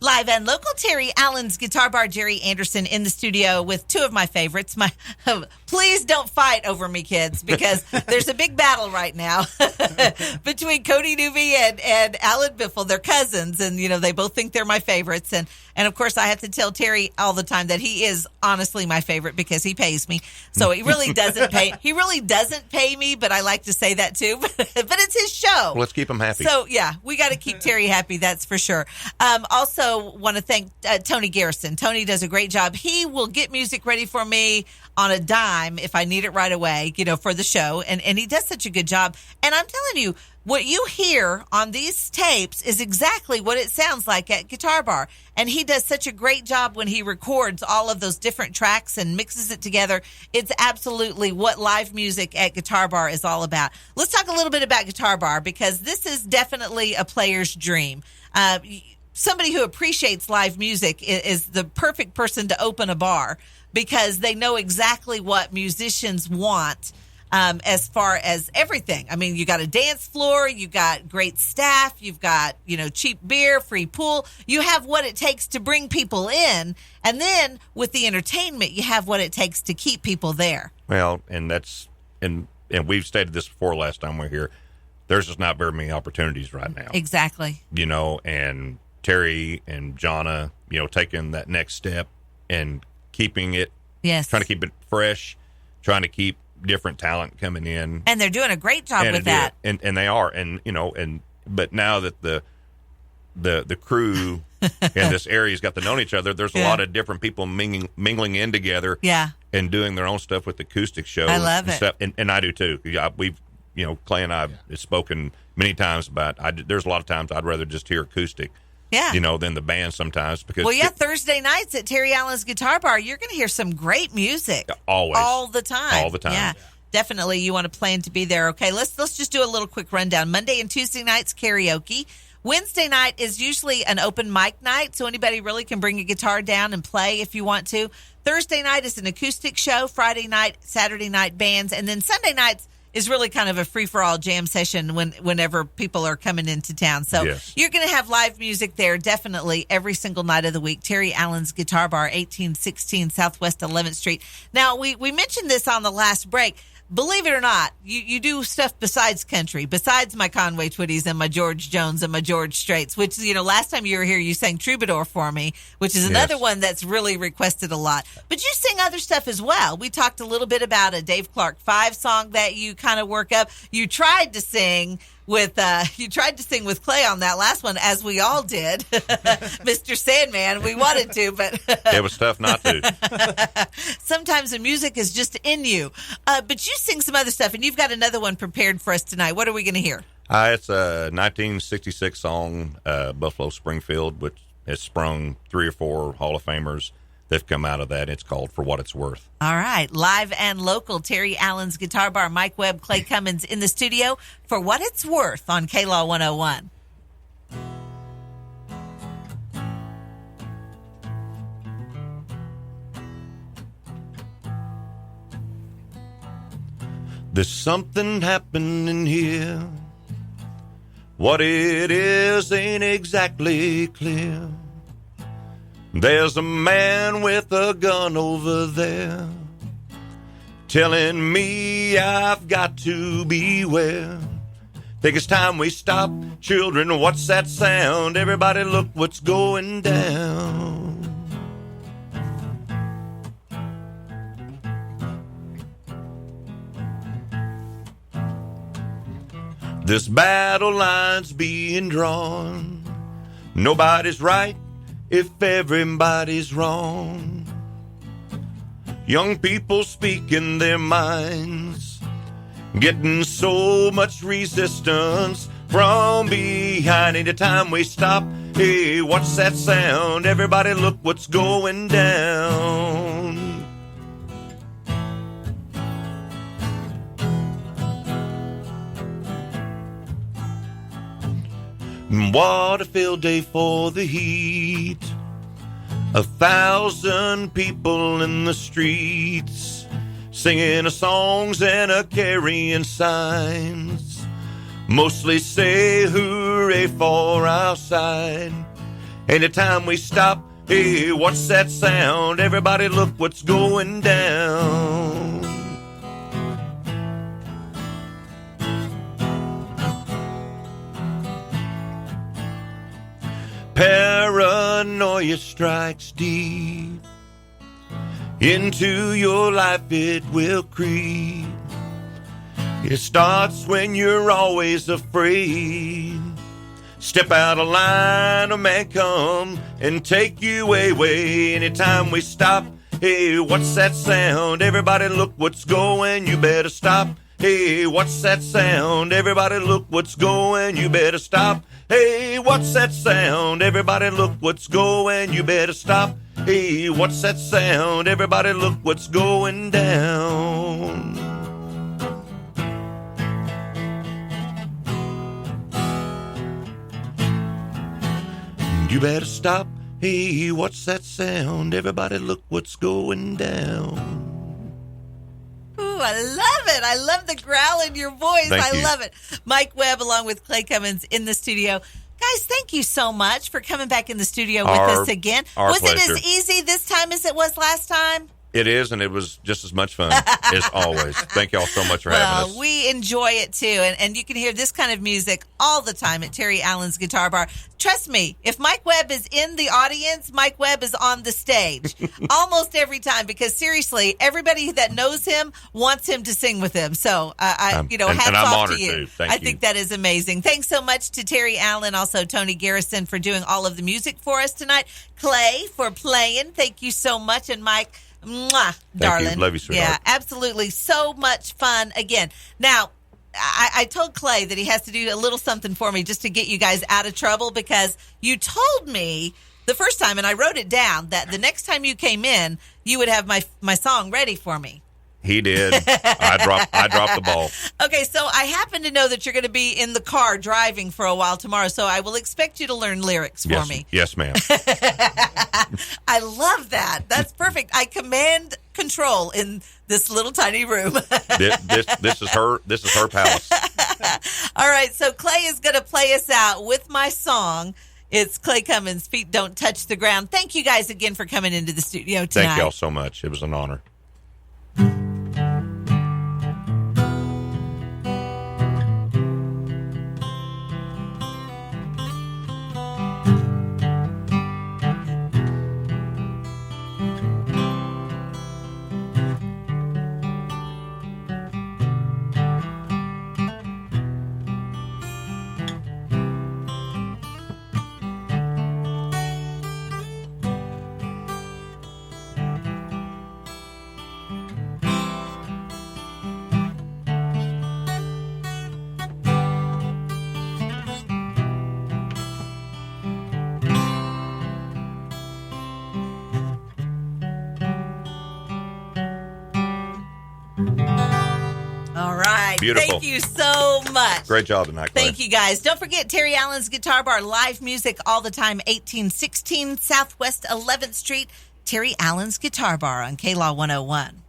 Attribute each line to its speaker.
Speaker 1: Live and local, Terry Allen's Guitar Bar. Jerry Anderson in the studio with two of my favorites. Please don't fight over me, kids, because there's a big battle right now between Cody Newby and Alan Biffle. They're cousins, and they both think they're my favorites. And of course, I have to tell Terry all the time that he is honestly my favorite because he pays me. So he really doesn't pay. He really doesn't pay me, but I like to say that too. But it's his show.
Speaker 2: Well, let's keep him happy.
Speaker 1: So yeah, we got to keep Terry happy. That's for sure. Also, want to thank Tony Garrison. Tony does a great job. He will get music ready for me on a dime if I need it right away, for the show. And he does such a good job. And I'm telling you, what you hear on these tapes is exactly what it sounds like at Guitar Bar. And he does such a great job when he records all of those different tracks and mixes it together. It's absolutely what live music at Guitar Bar is all about. Let's talk a little bit about Guitar Bar, because this is definitely a player's dream. Somebody who appreciates live music is the perfect person to open a bar, because they know exactly what musicians want. As far as everything. I mean, you got a dance floor, you got great staff, you've got, cheap beer, free pool. You have what it takes to bring people in. And then with the entertainment, you have what it takes to keep people there.
Speaker 2: Well, and we've stated this before last time we were here. There's just not very many opportunities right now.
Speaker 1: Exactly.
Speaker 2: And Terry and Jonna, taking that next step and keeping it,
Speaker 1: yes,
Speaker 2: trying to keep it fresh, trying to keep different talent coming in,
Speaker 1: and they're doing a great job with that.
Speaker 2: And they are, but now that the crew in this area's got to know each other, there's a lot of different people mingling in together, and doing their own stuff with acoustic shows.
Speaker 1: I love
Speaker 2: and
Speaker 1: it,
Speaker 2: stuff. And I do too. We've Clay and I have spoken many times about. There's a lot of times I'd rather just hear acoustic.
Speaker 1: Yeah.
Speaker 2: Than the band sometimes, because
Speaker 1: Thursday nights at Terry Allen's Guitar Bar, you're going to hear some great music.
Speaker 2: Always.
Speaker 1: All the time.
Speaker 2: Yeah.
Speaker 1: Definitely you want to plan to be there. Okay, let's just do a little quick rundown. Monday and Tuesday nights, karaoke. Wednesday night is usually an open mic night, so anybody really can bring a guitar down and play if you want to. Thursday night is an acoustic show. Friday night, Saturday night, bands. And then Sunday nights is really kind of a free-for-all jam session whenever people are coming into town. So You're going to have live music there definitely every single night of the week. Terry Allen's Guitar Bar, 1816 Southwest 11th Street. Now, we mentioned this on the last break. Believe it or not, you do stuff besides country, besides my Conway Twitties and my George Jones and my George Straits, which, last time you were here, you sang Troubadour for me, which is another one that's really requested a lot. But you sing other stuff as well. We talked a little bit about a Dave Clark 5 song that you kind of work up. You tried to sing with Clay on that last one, as we all did. Mr. Sandman, we wanted to, but
Speaker 2: it was tough not to.
Speaker 1: Sometimes the music is just in you. But you sing some other stuff, and you've got another one prepared for us tonight. What are we going to hear?
Speaker 2: It's a 1966 song, Buffalo Springfield, which has sprung 3 or 4 Hall of Famers. They've come out of that. It's called For What It's Worth.
Speaker 1: All right. Live and local, Terry Allen's Guitar Bar. Mike Webb, Clay Cummins in the studio. For What It's Worth on K-Law 101.
Speaker 2: There's something happening here. What it is ain't exactly clear. There's a man with a gun over there telling me I've got to beware. Think it's time we stop. Children, what's that sound? Everybody look what's going down. This battle line's being drawn. Nobody's right if everybody's wrong. Young people speaking their minds, getting so much resistance from behind. Anytime we stop, hey, what's that sound? Everybody look what's going down. What a field day for the heat. 1,000 people in the streets, singing songs and carrying signs. Mostly say hooray for our side. Anytime we stop, hey, what's that sound? Everybody look what's going down. Paranoia strikes deep. Into your life it will creep. It starts when you're always afraid. Step out of line, a man come and take you away. Anytime we stop, hey, what's that sound? Everybody look what's going, you better stop. Hey, what's that sound? Everybody look what's going, you better stop. Hey, what's that sound? Everybody look what's going, you better stop. Hey, what's that sound? Everybody look what's going down. You better stop. Hey, what's that sound? Everybody look what's going down.
Speaker 1: Ooh, I love it. I love the growl in your voice.
Speaker 2: Thank you.
Speaker 1: Love it. Mike Webb along with Clay Cummins in the studio. Guys, thank you so much for coming back in the studio with us again. Was
Speaker 2: pleasure.
Speaker 1: it as easy this time as it was last time?
Speaker 2: It is, and it was just as much fun as always. Thank y'all so much for having us.
Speaker 1: We enjoy it too, and you can hear this kind of music all the time at Terry Allen's Guitar Bar. Trust me, if Mike Webb is in the audience, Mike Webb is on the stage almost every time, because seriously, everybody that knows him wants him to sing with them. So, hats off to you.
Speaker 2: Thank you.
Speaker 1: I think that is amazing. Thanks so much to Terry Allen, also Tony Garrison for doing all of the music for us tonight. Clay for playing. Thank you so much, and Mike. Mwah, darling.
Speaker 2: Thank you. Love you, sweetheart.
Speaker 1: Yeah, absolutely. So much fun again. Now, I told Clay that he has to do a little something for me just to get you guys out of trouble, because you told me the first time, and I wrote it down, that the next time you came in, you would have my song ready for me.
Speaker 2: He did. I dropped the ball.
Speaker 1: Okay, so I happen to know that you're going to be in the car driving for a while tomorrow, so I will expect you to learn lyrics for me.
Speaker 2: Yes, ma'am.
Speaker 1: I love that. That's perfect. I command control in this little tiny room.
Speaker 2: This is her palace.
Speaker 1: All right, so Clay is going to play us out with my song. It's Clay Cummins, Feet Don't Touch the Ground. Thank you guys again for coming into the studio tonight.
Speaker 2: Thank y'all so much. It was an honor. Beautiful.
Speaker 1: Thank you so much.
Speaker 2: Great job tonight, Clay.
Speaker 1: Thank you, guys. Don't forget Terry Allen's Guitar Bar, live music all the time, 1816 Southwest 11th Street. Terry Allen's Guitar Bar on KLAW 101.